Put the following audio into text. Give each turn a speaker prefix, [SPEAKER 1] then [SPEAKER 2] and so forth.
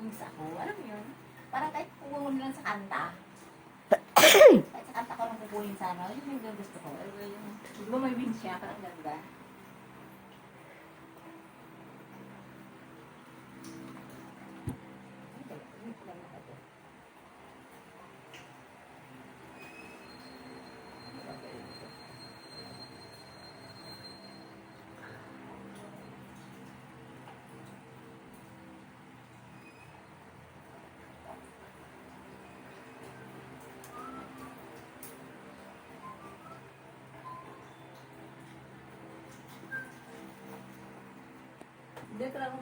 [SPEAKER 1] wings ako. Alam mo yun? Para kahit pupunin lang sa kanta. Kahit sa kanta ko nang pupunin sana. Yun yung gusto ko. Di ba may wings siya? Parang ganda. Hindi talaga